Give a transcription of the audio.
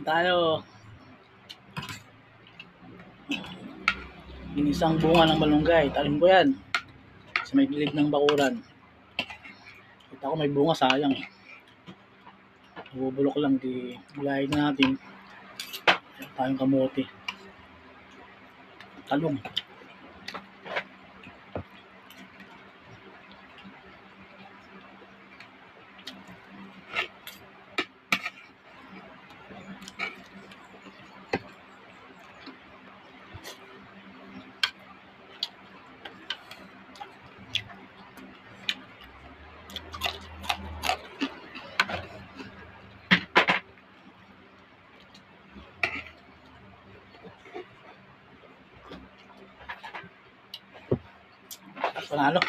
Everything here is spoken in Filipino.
Tayo. Inisang bunga ng malunggay. Talim ko yan. Sa may gilid ng bakuran. Kita ko may bunga, sayang eh. Bubulok lang, di gulayin na natin. Tayong kamote. Talong. Panalo.